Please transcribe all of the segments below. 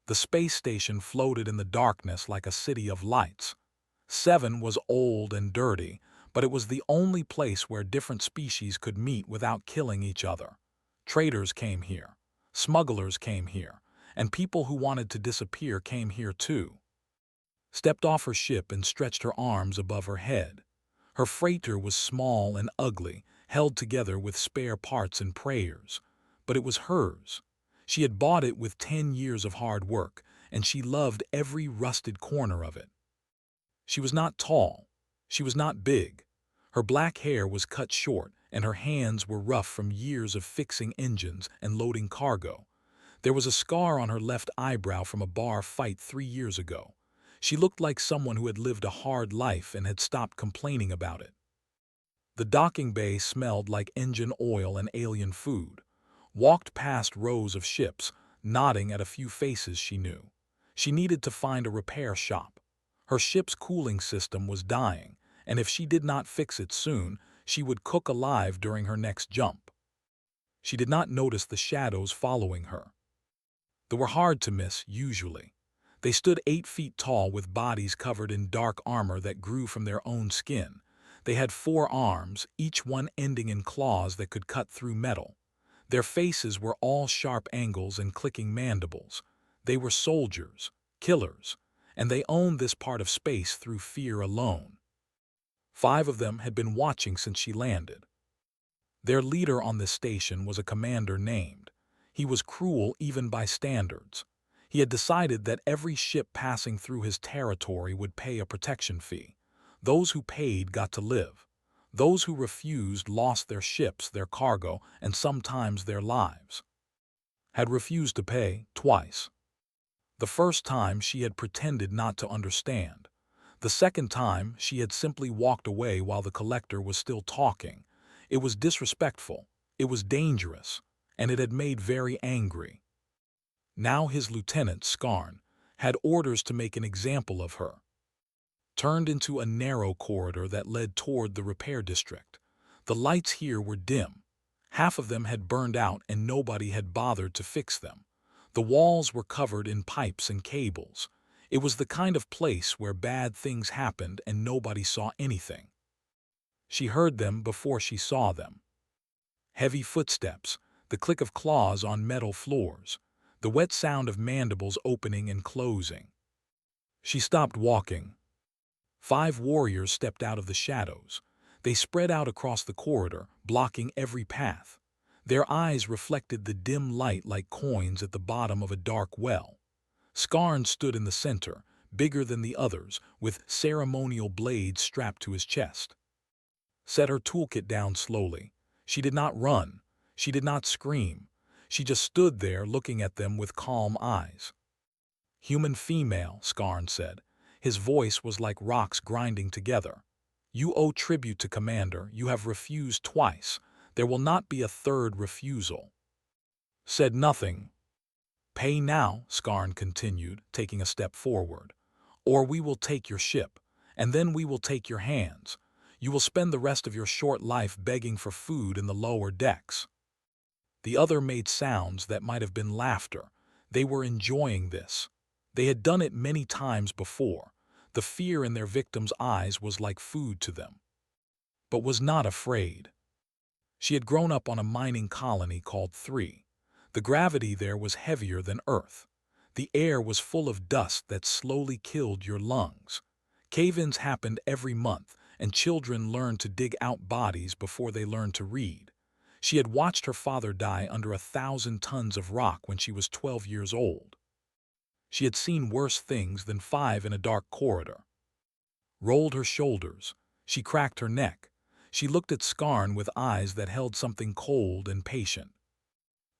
The space station floated in the darkness like a city of lights. 7 was old and dirty, but it was the only place where different species could meet without killing each other. Traders came here, smugglers came here, and people who wanted to disappear came here too. Stepped off her ship and stretched her arms above her head. Her freighter was small and ugly, held together with spare parts and prayers. But it was hers. She had bought it with 10 years of hard work, and she loved every rusted corner of it. She was not tall. She was not big. Her black hair was cut short, and her hands were rough from years of fixing engines and loading cargo. There was a scar on her left eyebrow from a bar fight 3 years ago. She looked like someone who had lived a hard life and had stopped complaining about it. The docking bay smelled like engine oil and alien food. Walked past rows of ships, nodding at a few faces she knew. She needed to find a repair shop. Her ship's cooling system was dying, and if she did not fix it soon, she would cook alive during her next jump. She did not notice the shadows following her. They were hard to miss, usually. They stood 8 feet tall with bodies covered in dark armor that grew from their own skin. They had 4 arms, each one ending in claws that could cut through metal. Their faces were all sharp angles and clicking mandibles. They were soldiers, killers, and they owned this part of space through fear alone. 5 of them had been watching since she landed. Their leader on this station was a commander named. He was cruel even by standards. He had decided that every ship passing through his territory would pay a protection fee. Those who paid got to live. Those who refused lost their ships, their cargo, and sometimes their lives. Had refused to pay twice. The first time she had pretended not to understand. The second time she had simply walked away while the collector was still talking. It was disrespectful, it was dangerous, and it had made very angry. Now his lieutenant, Scarn, had orders to make an example of her. Turned into a narrow corridor that led toward the repair district. The lights here were dim. Half of them had burned out and nobody had bothered to fix them. The walls were covered in pipes and cables. It was the kind of place where bad things happened and nobody saw anything. She heard them before she saw them. Heavy footsteps, the click of claws on metal floors, the wet sound of mandibles opening and closing. She stopped walking. 5 warriors stepped out of the shadows. They spread out across the corridor, blocking every path. Their eyes reflected the dim light like coins at the bottom of a dark well. Scarn stood in the center, bigger than the others, with ceremonial blades strapped to his chest. Set her toolkit down slowly. She did not run. She did not scream. She just stood there looking at them with calm eyes. "Human female," Scarn said. His voice was like rocks grinding together. "You owe tribute to Commander. You have refused twice. There will not be a third refusal." Said nothing. "Pay now," Scarn continued, taking a step forward. "Or we will take your ship, and then we will take your hands. You will spend the rest of your short life begging for food in the lower decks." The other made sounds that might have been laughter. They were enjoying this. They had done it many times before. The fear in their victims' eyes was like food to them. But was not afraid. She had grown up on a mining colony called 3. The gravity there was heavier than Earth. The air was full of dust that slowly killed your lungs. Cave-ins happened every month, and children learned to dig out bodies before they learned to read. She had watched her father die under 1,000 tons of rock when she was 12 years old. She had seen worse things than 5 in a dark corridor. Rolled her shoulders. She cracked her neck. She looked at Scarn with eyes that held something cold and patient.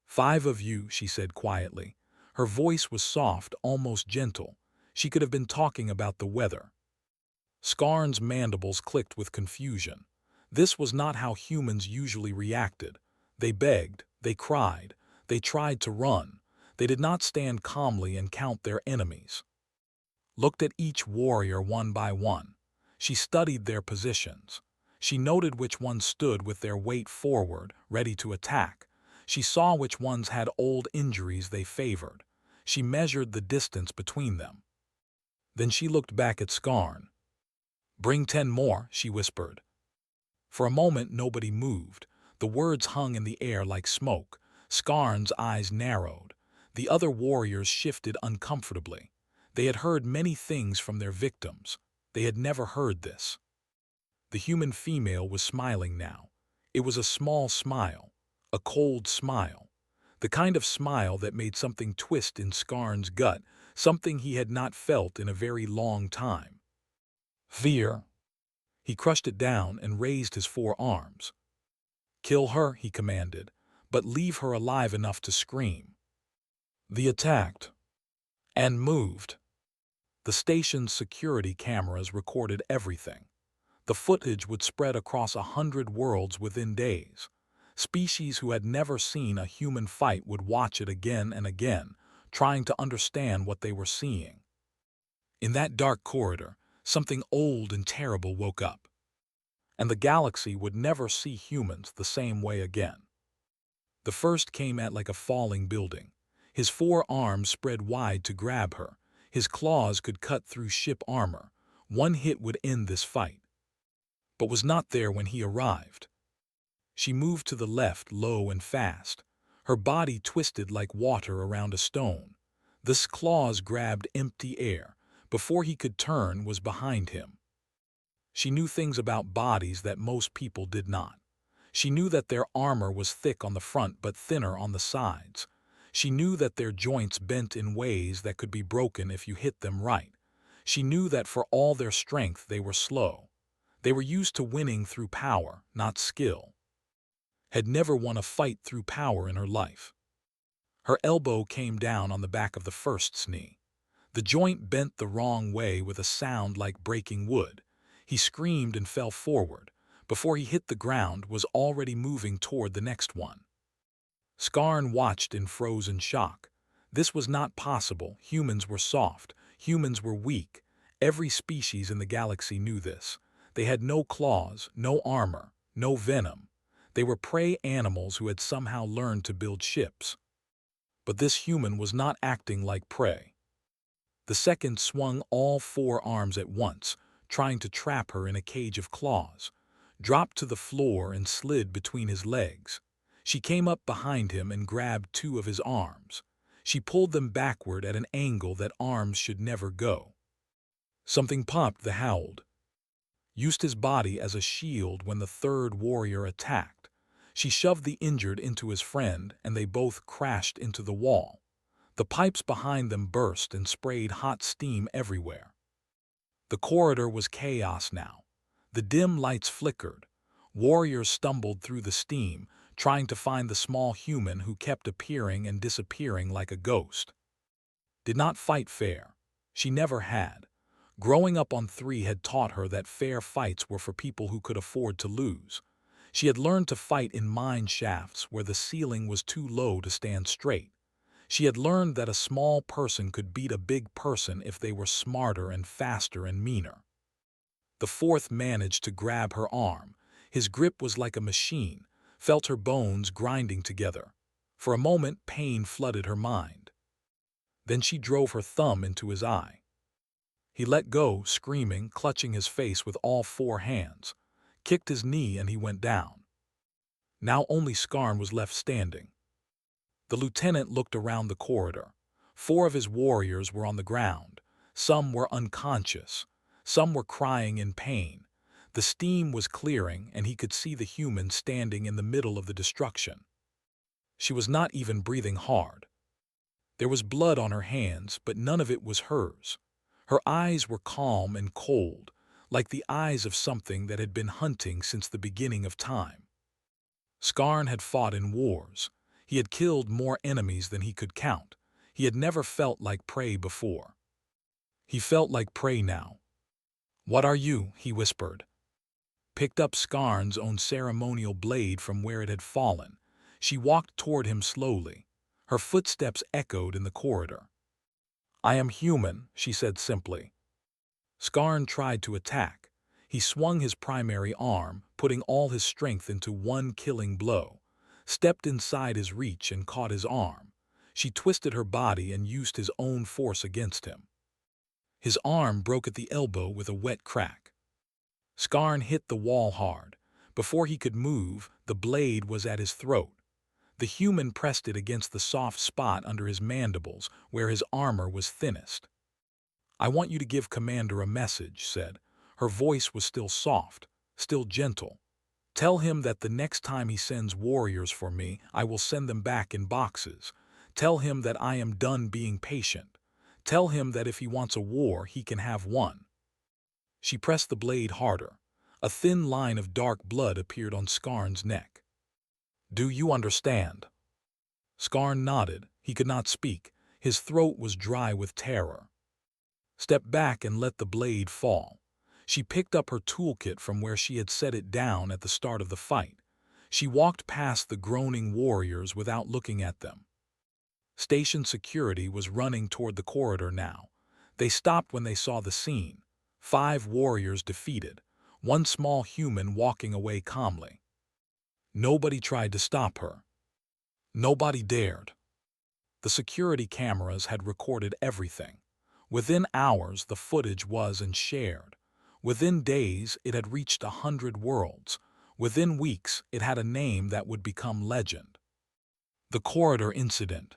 "5 of you," she said quietly. Her voice was soft, almost gentle. She could have been talking about the weather. Scarn's mandibles clicked with confusion. This was not how humans usually reacted. They begged, they cried, they tried to run. They did not stand calmly and count their enemies. Looked at each warrior one by one. She studied their positions. She noted which ones stood with their weight forward, ready to attack. She saw which ones had old injuries they favored. She measured the distance between them. Then she looked back at Skarn. "Bring 10 more," she whispered. For a moment nobody moved. The words hung in the air like smoke. Skarn's eyes narrowed. The other warriors shifted uncomfortably. They had heard many things from their victims. They had never heard this. The human female was smiling now. It was a small smile, a cold smile, the kind of smile that made something twist in Skarn's gut, something he had not felt in a very long time. Fear. He crushed it down and raised his 4 arms. "Kill her," he commanded, "but leave her alive enough to scream." They attacked and moved. The station's security cameras recorded everything. The footage would spread across 100 worlds within days. Species who had never seen a human fight would watch it again and again, trying to understand what they were seeing. In that dark corridor, something old and terrible woke up. And the galaxy would never see humans the same way again. The first came at like a falling building. His 4 arms spread wide to grab her. His claws could cut through ship armor. One hit would end this fight. But was not there when he arrived. She moved to the left, low and fast. Her body twisted like water around a stone. This claws grabbed empty air. Before he could turn was behind him. She knew things about bodies that most people did not. She knew that their armor was thick on the front but thinner on the sides. She knew that their joints bent in ways that could be broken if you hit them right. She knew that for all their strength they were slow. They were used to winning through power, not skill. Had never won a fight through power in her life. Her elbow came down on the back of the first's knee. The joint bent the wrong way with a sound like breaking wood. He screamed and fell forward. Before he hit the ground, was already moving toward the next one. Skarn watched in frozen shock. This was not possible. Humans were soft. Humans were weak. Every species in the galaxy knew this. They had no claws, no armor, no venom. They were prey animals who had somehow learned to build ships. But this human was not acting like prey. The second swung all 4 arms at once, trying to trap her in a cage of claws, dropped to the floor and slid between his legs. She came up behind him and grabbed 2 of his arms. She pulled them backward at an angle that arms should never go. Something popped, the howled. Used his body as a shield when the third warrior attacked. She shoved the injured into his friend and they both crashed into the wall. The pipes behind them burst and sprayed hot steam everywhere. The corridor was chaos now. The dim lights flickered. Warriors stumbled through the steam, trying to find the small human who kept appearing and disappearing like a ghost. Did not fight fair. She never had. Growing up on 3 had taught her that fair fights were for people who could afford to lose. She had learned to fight in mine shafts where the ceiling was too low to stand straight. She had learned that a small person could beat a big person if they were smarter and faster and meaner. The fourth managed to grab her arm. His grip was like a machine, felt her bones grinding together. For a moment, pain flooded her mind. Then she drove her thumb into his eye. He let go, screaming, clutching his face with all 4 hands, kicked his knee and he went down. Now only Skarn was left standing. The lieutenant looked around the corridor. 4 of his warriors were on the ground. Some were unconscious. Some were crying in pain. The steam was clearing and he could see the human standing in the middle of the destruction. She was not even breathing hard. There was blood on her hands, but none of it was hers. Her eyes were calm and cold, like the eyes of something that had been hunting since the beginning of time. Skarn had fought in wars. He had killed more enemies than he could count. He had never felt like prey before. He felt like prey now. "What are you?" he whispered. Picked up Skarn's own ceremonial blade from where it had fallen. She walked toward him slowly. Her footsteps echoed in the corridor. "I am human," she said simply. Skarn tried to attack. He swung his primary arm, putting all his strength into one killing blow, stepped inside his reach and caught his arm. She twisted her body and used his own force against him. His arm broke at the elbow with a wet crack. Skarn hit the wall hard. Before he could move, the blade was at his throat. The human pressed it against the soft spot under his mandibles, where his armor was thinnest. "I want you to give Commander a message," said. Her voice was still soft, still gentle. "Tell him that the next time he sends warriors for me, I will send them back in boxes. Tell him that I am done being patient. Tell him that if he wants a war, he can have one." She pressed the blade harder. A thin line of dark blood appeared on Skarn's neck. "Do you understand?" Skarn nodded. He could not speak. His throat was dry with terror. "Step back and let the blade fall." She picked up her toolkit from where she had set it down at the start of the fight. She walked past the groaning warriors without looking at them. Station security was running toward the corridor now. They stopped when they saw the scene. 5 warriors defeated, one small human walking away calmly. Nobody tried to stop her. Nobody dared. The security cameras had recorded everything. Within hours, the footage was and shared. Within days, it had reached 100 worlds. Within weeks, it had a name that would become legend. The corridor incident.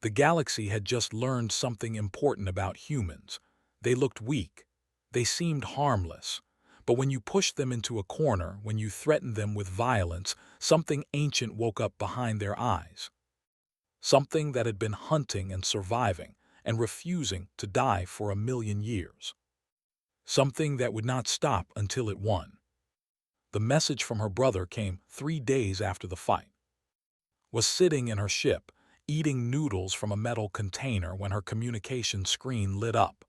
The galaxy had just learned something important about humans. They looked weak. They seemed harmless. But when you pushed them into a corner, when you threatened them with violence, something ancient woke up behind their eyes. Something that had been hunting and surviving and refusing to die for 1,000,000 years. Something that would not stop until it won. The message from her brother came 3 days after the fight. Was sitting in her ship, eating noodles from a metal container when her communication screen lit up.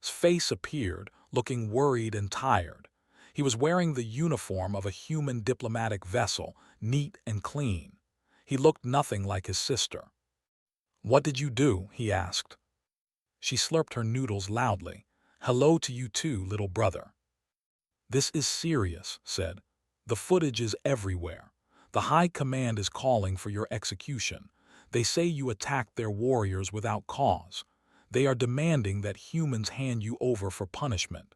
His face appeared, looking worried and tired. He was wearing the uniform of a human diplomatic vessel, neat and clean. He looked nothing like his sister. "What did you do?" he asked. She slurped her noodles loudly. "Hello to you too, little brother." "This is serious," said. "The footage is everywhere. The High Command is calling for your execution. They say you attacked their warriors without cause. They are demanding that humans hand you over for punishment."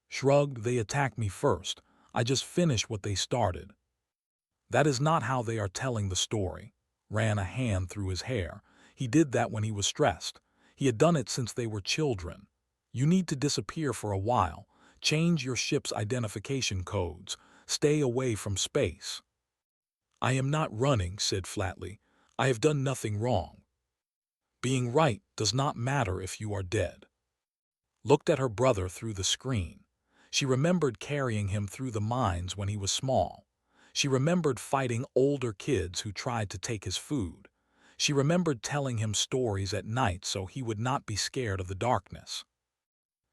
Shrugged. "They attacked me first. I just finished what they started." "That is not how they are telling the story." Ran a hand through his hair. He did that when he was stressed. He had done it since they were children. "You need to disappear for a while. Change your ship's identification codes. Stay away from space." "I am not running," said flatly. "I have done nothing wrong." "Being right does not matter if you are dead." Looked at her brother through the screen. She remembered carrying him through the mines when he was small. She remembered fighting older kids who tried to take his food. She remembered telling him stories at night so he would not be scared of the darkness.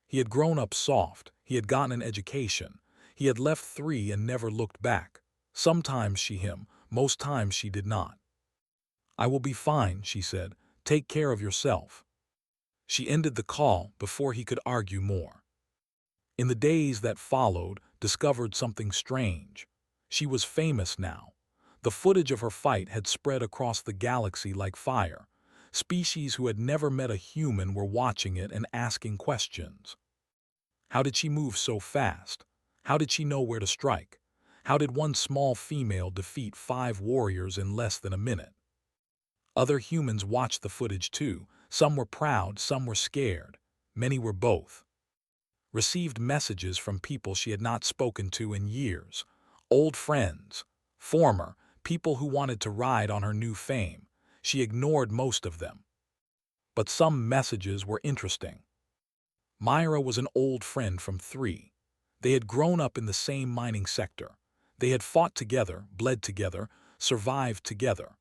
He had grown up soft. He had gotten an education. He had left 3 and never looked back. Sometimes she him, most times she did not. "I will be fine," she said. "Take care of yourself." She ended the call before he could argue more. In the days that followed, discovered something strange. She was famous now. The footage of her fight had spread across the galaxy like fire. Species who had never met a human were watching it and asking questions. How did she move so fast? How did she know where to strike? How did one small female defeat 5 warriors in less than a minute? Other humans watched the footage too. Some were proud, some were scared. Many were both. Received messages from people she had not spoken to in years. Old friends, former, people who wanted to ride on her new fame. She ignored most of them. But some messages were interesting. Myra was an old friend from 3. They had grown up in the same mining sector. They had fought together, bled together, survived together.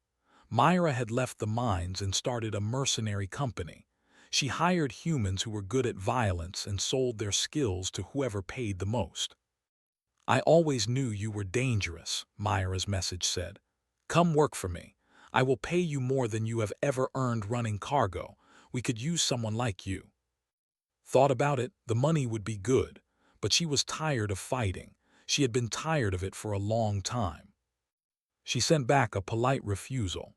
Myra had left the mines and started a mercenary company. She hired humans who were good at violence and sold their skills to whoever paid the most. "I always knew you were dangerous," Myra's message said. "Come work for me. I will pay you more than you have ever earned running cargo. We could use someone like you." Thought about it, the money would be good, but she was tired of fighting. She had been tired of it for a long time. She sent back a polite refusal.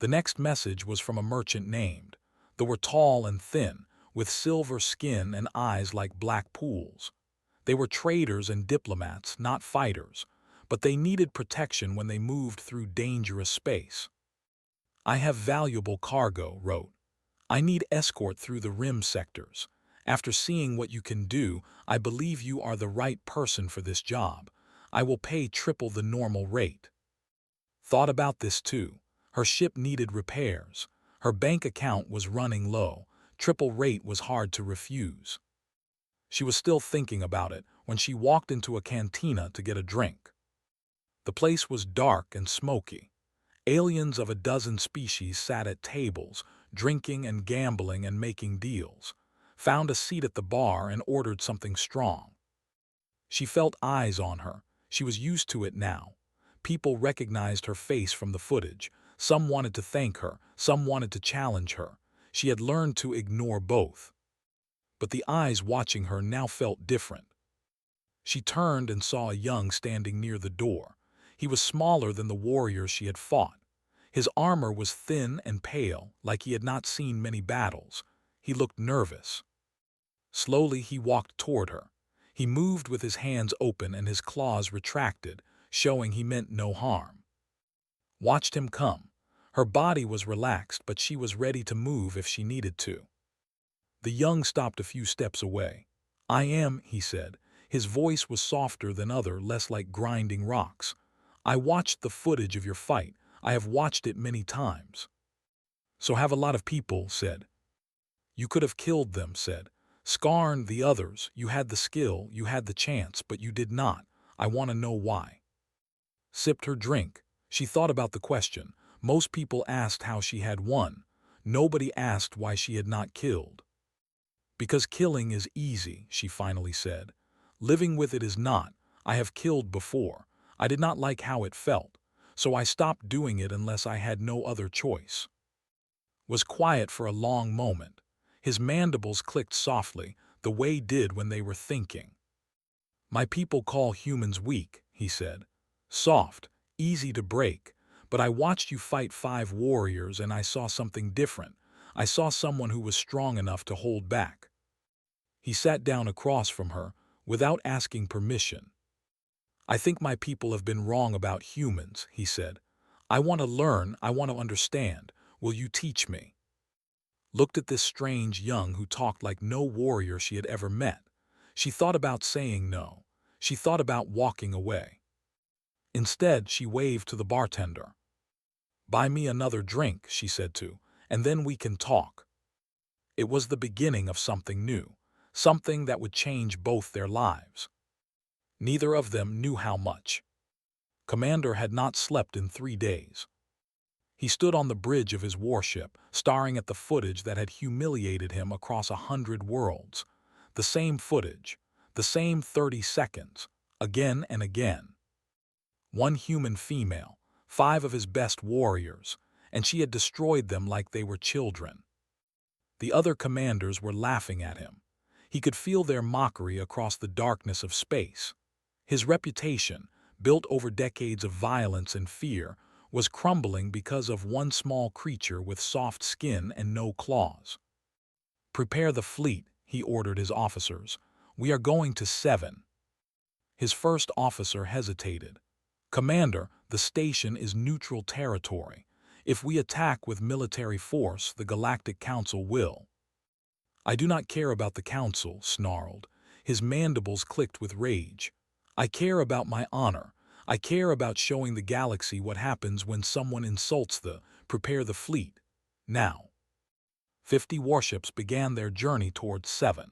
The next message was from a merchant named. They were tall and thin, with silver skin and eyes like black pools. They were traders and diplomats, not fighters, but they needed protection when they moved through dangerous space. I have valuable cargo, wrote. I need escort through the rim sectors. After seeing what you can do, I believe you are the right person for this job. I will pay triple the normal rate. Thought about this too. Her ship needed repairs. Her bank account was running low. Triple rate was hard to refuse. She was still thinking about it when she walked into a cantina to get a drink. The place was dark and smoky. Aliens of a dozen species sat at tables, drinking and gambling and making deals. Found a seat at the bar and ordered something strong. She felt eyes on her. She was used to it now. People recognized her face from the footage. Some wanted to thank her, some wanted to challenge her. She had learned to ignore both. But the eyes watching her now felt different. She turned and saw a young standing near the door. He was smaller than the warrior she had fought. His armor was thin and pale, like he had not seen many battles. He looked nervous. Slowly he walked toward her. He moved with his hands open and his claws retracted, showing he meant no harm. Watched him come. Her body was relaxed, but she was ready to move if she needed to. The young stopped a few steps away. I am, he said. His voice was softer than other, less like grinding rocks. I watched the footage of your fight. I have watched it many times. So have a lot of people, said. You could have killed them, said. Scarned the others. You had the skill, you had the chance, but you did not. I want to know why. Sipped her drink. She thought about the question. Most people asked how she had won. Nobody asked why she had not killed. Because killing is easy, she finally said. Living with it is not. I have killed before. I did not like how it felt, so I stopped doing it unless I had no other choice. Was quiet for a long moment. His mandibles clicked softly, the way did when they were thinking. My people call humans weak, he said. Soft, easy to break. But I watched you fight 5 warriors and I saw something different. I saw someone who was strong enough to hold back. He sat down across from her, without asking permission. I think my people have been wrong about humans, he said. I want to learn, I want to understand. Will you teach me? Looked at this strange young who talked like no warrior she had ever met. She thought about saying no. She thought about walking away. Instead, she waved to the bartender. Buy me another drink, she said to, and then we can talk. It was the beginning of something new, something that would change both their lives. Neither of them knew how much. Commander had not slept in 3 days. He stood on the bridge of his warship, staring at the footage that had humiliated him across 100 worlds. The same footage, the same 30 seconds, again and again. One human female, 5 of his best warriors, and she had destroyed them like they were children. The other commanders were laughing at him. He could feel their mockery across the darkness of space. His reputation, built over decades of violence and fear, was crumbling because of one small creature with soft skin and no claws. Prepare the fleet, he ordered his officers. We are going to 7. His first officer hesitated. Commander, the station is neutral territory. If we attack with military force, the Galactic Council will. I do not care about the Council, snarled. His mandibles clicked with rage. I care about my honor. I care about showing the galaxy what happens when someone insults the. Prepare the fleet. Now. 50 warships began their journey towards 7.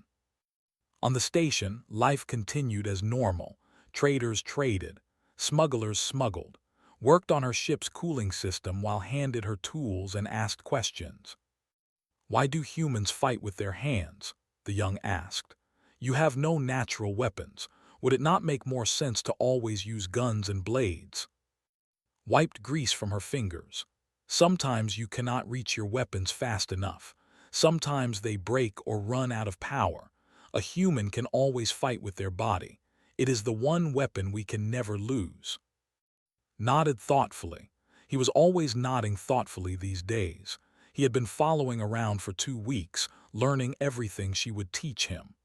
On the station, life continued as normal. Traders traded. Smugglers smuggled. Worked on her ship's cooling system while handed her tools and asked questions. Why do humans fight with their hands? The young asked. You have no natural weapons. Would it not make more sense to always use guns and blades? Wiped grease from her fingers. Sometimes you cannot reach your weapons fast enough. Sometimes they break or run out of power. A human can always fight with their body. It is the one weapon we can never lose. Nodded thoughtfully. He was always nodding thoughtfully these days. He had been following around for 2 weeks, learning everything she would teach him.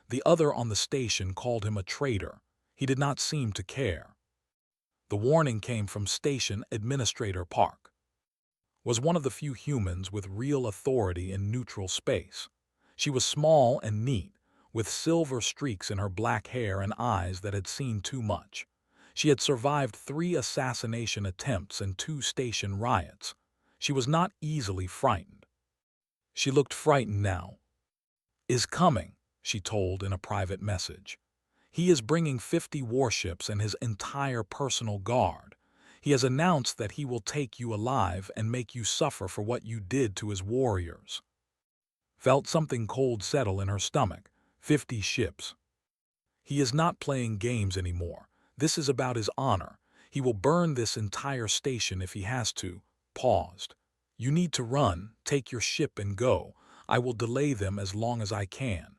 The other on the station called him a traitor. He did not seem to care. The warning came from Station Administrator Park. Was one of the few humans with real authority in neutral space. She was small and neat, with silver streaks in her black hair and eyes that had seen too much. She had survived 3 assassination attempts and 2 station riots. She was not easily frightened. She looked frightened now. "Is coming," she told in a private message. "He is bringing 50 warships and his entire personal guard. He has announced that he will take you alive and make you suffer for what you did to his warriors." Felt something cold settle in her stomach. 50 ships. He is not playing games anymore. This is about his honor. He will burn this entire station if he has to. Paused. "You need to run, take your ship and go. I will delay them as long as I can."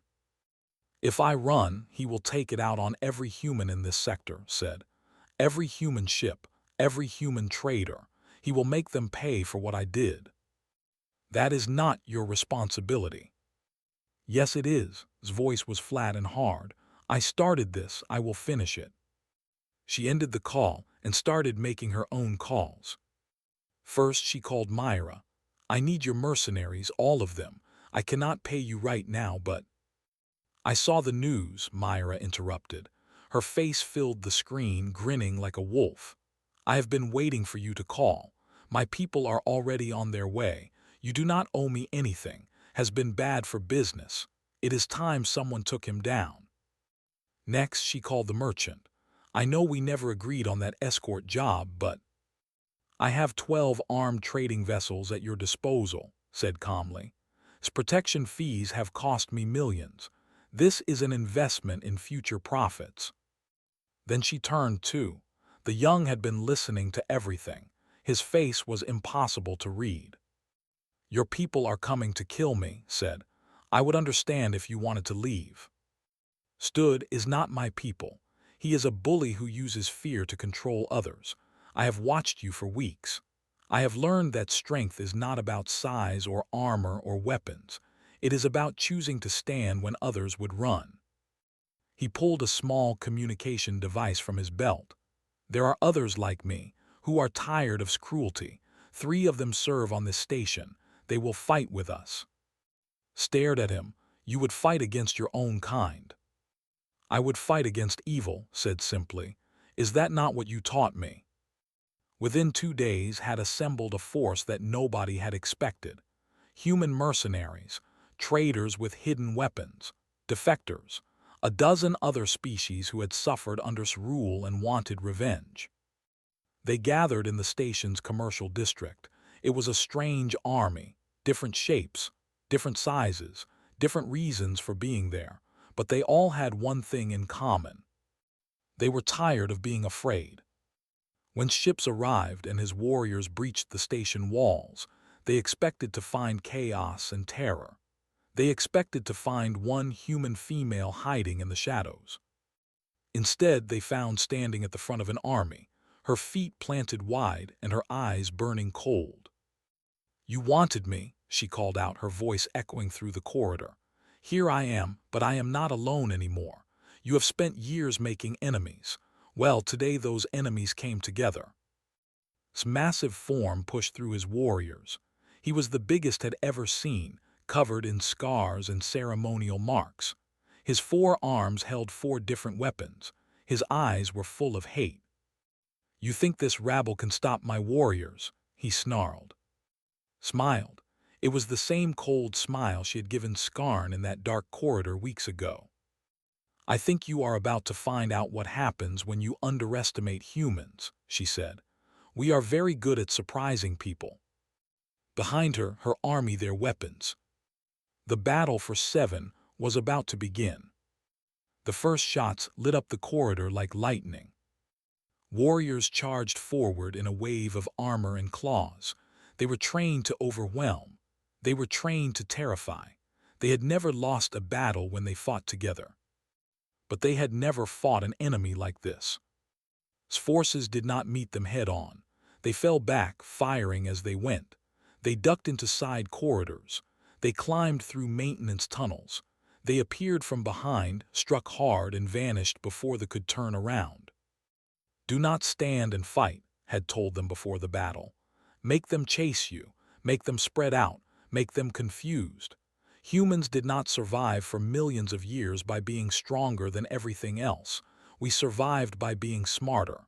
"If I run, he will take it out on every human in this sector," said. "Every human ship, every human trader. He will make them pay for what I did." "That is not your responsibility." "Yes, it is." His voice was flat and hard. "I started this, I will finish it." She ended the call and started making her own calls. First, she called Myra. "I need your mercenaries, all of them. I cannot pay you right now, but—" "I saw the news," Myra interrupted. Her face filled the screen, grinning like a wolf. "I have been waiting for you to call. My people are already on their way. You do not owe me anything. Has been bad for business. It is time someone took him down." Next, she called the merchant. "I know we never agreed on that escort job, but—" "I have 12 armed trading vessels at your disposal," said calmly. "His protection fees have cost me millions. This is an investment in future profits." Then she turned too. The young had been listening to everything. His face was impossible to read. "Your people are coming to kill me," said. "I would understand if you wanted to leave." "Stood is not my people. He is a bully who uses fear to control others. I have watched you for weeks. I have learned that strength is not about size or armor or weapons. It is about choosing to stand when others would run." He pulled a small communication device from his belt. "There are others like me, who are tired of cruelty. 3 of them serve on this station. They will fight with us." Stared at him. "You would fight against your own kind." "I would fight against evil," said simply. "Is that not what you taught me?" Within 2 days had assembled a force that nobody had expected. Human mercenaries, traders with hidden weapons, defectors, a dozen other species who had suffered under its rule and wanted revenge. They gathered in the station's commercial district. It was a strange army, different shapes, different sizes, different reasons for being there, but they all had one thing in common. They were tired of being afraid. When ships arrived and his warriors breached the station walls, they expected to find chaos and terror. They expected to find one human female hiding in the shadows. Instead, they found standing at the front of an army, her feet planted wide and her eyes burning cold. "You wanted me," she called out, her voice echoing through the corridor. "Here I am, but I am not alone anymore. You have spent years making enemies. Well, today those enemies came together." His massive form pushed through his warriors. He was the biggest had ever seen, covered in scars and ceremonial marks. His 4 arms held 4 different weapons. His eyes were full of hate. "You think this rabble can stop my warriors?" he snarled. Smiled. It was the same cold smile she had given Skarn in that dark corridor weeks ago. "I think you are about to find out what happens when you underestimate humans," she said. "We are very good at surprising people." Behind her, her army, their weapons. The battle for 7 was about to begin. The first shots lit up the corridor like lightning. Warriors charged forward in a wave of armor and claws. They were trained to overwhelm. They were trained to terrify. They had never lost a battle when they fought together. But they had never fought an enemy like this. His forces did not meet them head-on. They fell back, firing as they went. They ducked into side corridors. They climbed through maintenance tunnels. They appeared from behind, struck hard, and vanished before they could turn around. "Do not stand and fight," had told them before the battle. "Make them chase you. Make them spread out. Make them confused." Humans did not survive for millions of years by being stronger than everything else. We survived by being smarter.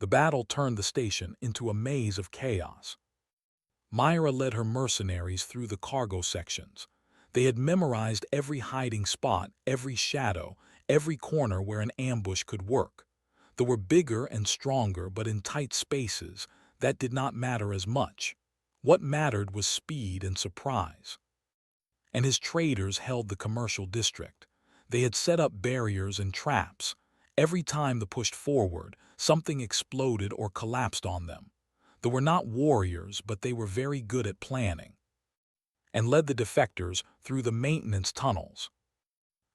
The battle turned the station into a maze of chaos. Myra led her mercenaries through the cargo sections. They had memorized every hiding spot, every shadow, every corner where an ambush could work. They were bigger and stronger, but in tight spaces, that did not matter as much. What mattered was speed and surprise. And his traders held the commercial district. They had set up barriers and traps. Every time they pushed forward, something exploded or collapsed on them. They were not warriors, but they were very good at planning. And led the defectors through the maintenance tunnels.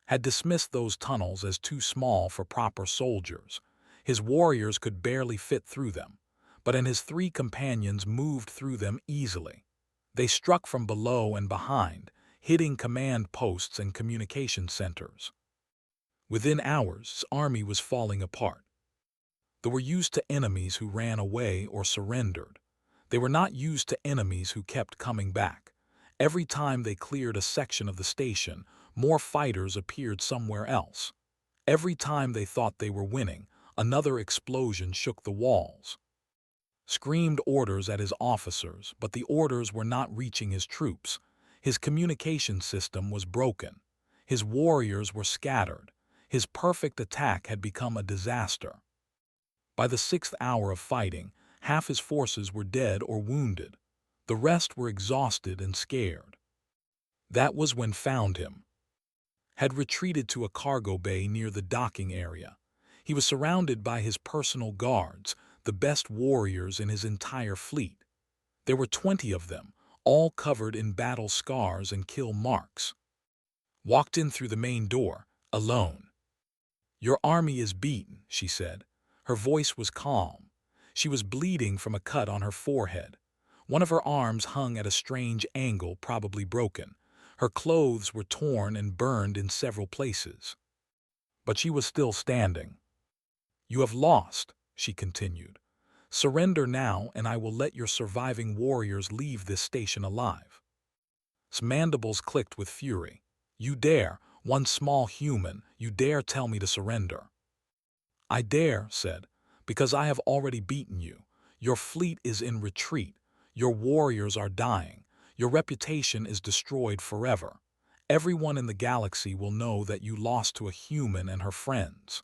Had dismissed those tunnels as too small for proper soldiers. His warriors could barely fit through them, but his 3 companions moved through them easily. They struck from below and behind, hitting command posts and communication centers. Within hours, his army was falling apart. They were used to enemies who ran away or surrendered. They were not used to enemies who kept coming back. Every time they cleared a section of the station, more fighters appeared somewhere else. Every time they thought they were winning, another explosion shook the walls. Screamed orders at his officers, but the orders were not reaching his troops. His communication system was broken. His warriors were scattered. His perfect attack had become a disaster. By the 6th hour of fighting, half his forces were dead or wounded. The rest were exhausted and scared. That was when found him. Had retreated to a cargo bay near the docking area. He was surrounded by his personal guards, the best warriors in his entire fleet. There were 20 of them, all covered in battle scars and kill marks. Walked in through the main door, alone. "Your army is beaten," she said. Her voice was calm. She was bleeding from a cut on her forehead. One of her arms hung at a strange angle, probably broken. Her clothes were torn and burned in several places. But she was still standing. "You have lost," she continued. "Surrender now, and I will let your surviving warriors leave this station alive." His mandibles clicked with fury. "You dare, one small human, you dare tell me to surrender." "I dare," said, "because I have already beaten you. Your fleet is in retreat. Your warriors are dying. Your reputation is destroyed forever. Everyone in the galaxy will know that you lost to a human and her friends."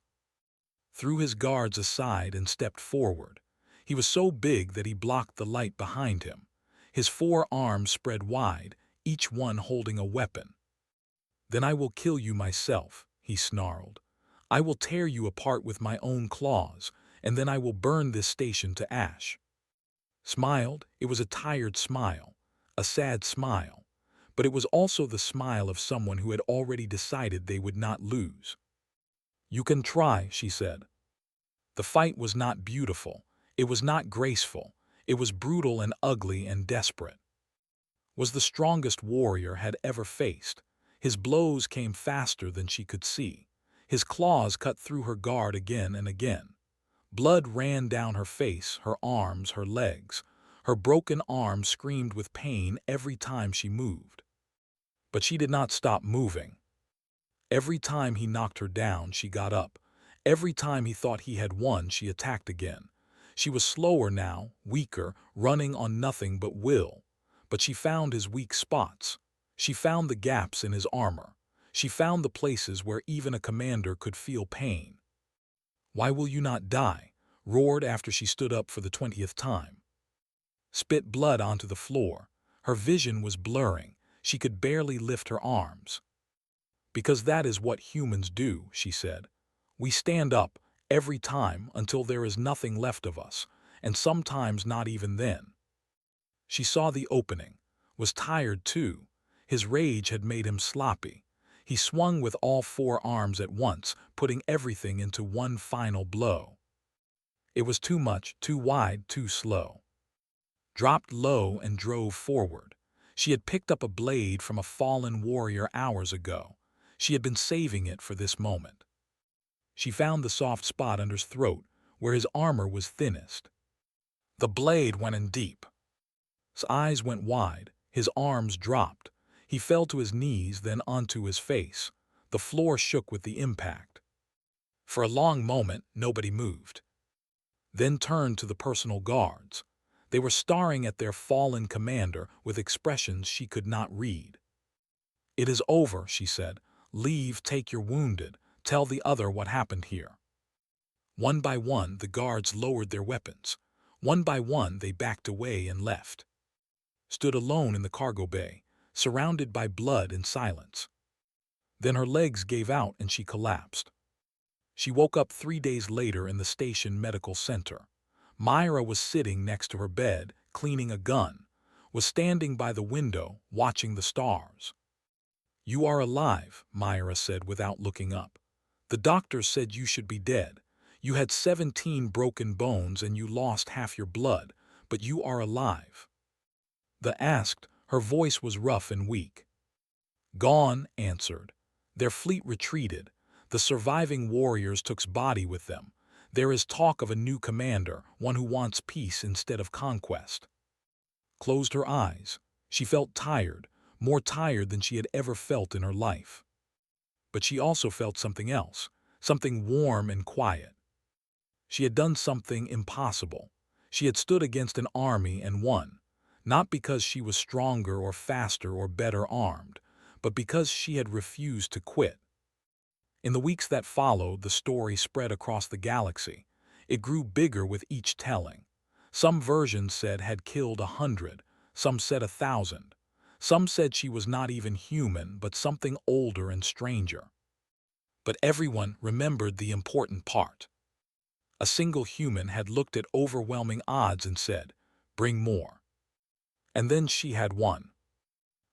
Threw his guards aside and stepped forward. He was so big that he blocked the light behind him. His 4 arms spread wide, each one holding a weapon. "Then I will kill you myself," he snarled. "I will tear you apart with my own claws, and then I will burn this station to ash." Smiled. It was a tired smile, a sad smile, but it was also the smile of someone who had already decided they would not lose. "You can try," she said. The fight was not beautiful. It was not graceful. It was brutal and ugly and desperate. Was the strongest warrior had ever faced. His blows came faster than she could see. His claws cut through her guard again and again. Blood ran down her face, her arms, her legs. Her broken arm screamed with pain every time she moved. But she did not stop moving. Every time he knocked her down, she got up. Every time he thought he had won, she attacked again. She was slower now, weaker, running on nothing but will. But she found his weak spots. She found the gaps in his armor. She found the places where even a commander could feel pain. "Why will you not die?" roared after she stood up for the 20th time. Spit blood onto the floor. Her vision was blurring. She could barely lift her arms. "Because that is what humans do," she said. "We stand up, every time, until there is nothing left of us, and sometimes not even then." She saw the opening, was tired too. His rage had made him sloppy. He swung with all 4 arms at once, putting everything into one final blow. It was too much, too wide, too slow. Dropped low and drove forward. She had picked up a blade from a fallen warrior hours ago. She had been saving it for this moment. She found the soft spot under his throat, where his armor was thinnest. The blade went in deep. His eyes went wide, his arms dropped. He fell to his knees, then onto his face. The floor shook with the impact. For a long moment, nobody moved. Then turned to the personal guards. They were staring at their fallen commander with expressions she could not read. "It is over," she said. "Leave, take your wounded. Tell the other what happened here." One by one, the guards lowered their weapons. One by one, they backed away and left. Stood alone in the cargo bay, surrounded by blood and silence. Then her legs gave out and she collapsed. She woke up 3 days later in the station medical center. Myra was sitting next to her bed, cleaning a gun, was standing by the window, watching the stars. "You are alive," Myra said without looking up. "The doctor said you should be dead. You had 17 broken bones and you lost half your blood, but you are alive." The asked, her voice was rough and weak. "Gone," answered. "Their fleet retreated. The surviving warriors took's body with them. There is talk of a new commander, one who wants peace instead of conquest." Closed her eyes. She felt tired, more tired than she had ever felt in her life. But she also felt something else, something warm and quiet. She had done something impossible. She had stood against an army and won, not because she was stronger or faster or better armed, but because she had refused to quit. In the weeks that followed, the story spread across the galaxy. It grew bigger with each telling. Some versions said had killed 100, some said 1,000. Some said she was not even human, but something older and stranger. But everyone remembered the important part. A single human had looked at overwhelming odds and said, "Bring more." And then she had won.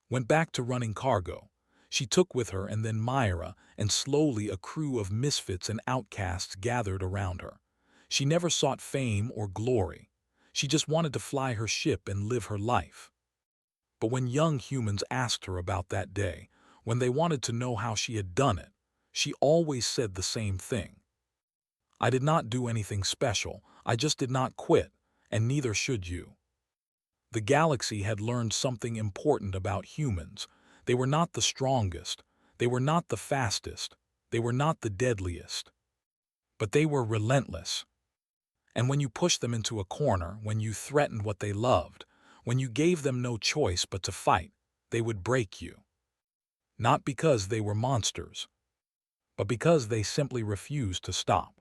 Went back to running cargo. She took with her and then Myra, and slowly a crew of misfits and outcasts gathered around her. She never sought fame or glory. She just wanted to fly her ship and live her life. But when young humans asked her about that day, when they wanted to know how she had done it, she always said the same thing. "I did not do anything special. I just did not quit, and neither should you." The galaxy had learned something important about humans. They were not the strongest. They were not the fastest. They were not the deadliest. But they were relentless. And when you pushed them into a corner, when you threatened what they loved, when you gave them no choice but to fight, they would break you. Not because they were monsters, but because they simply refused to stop.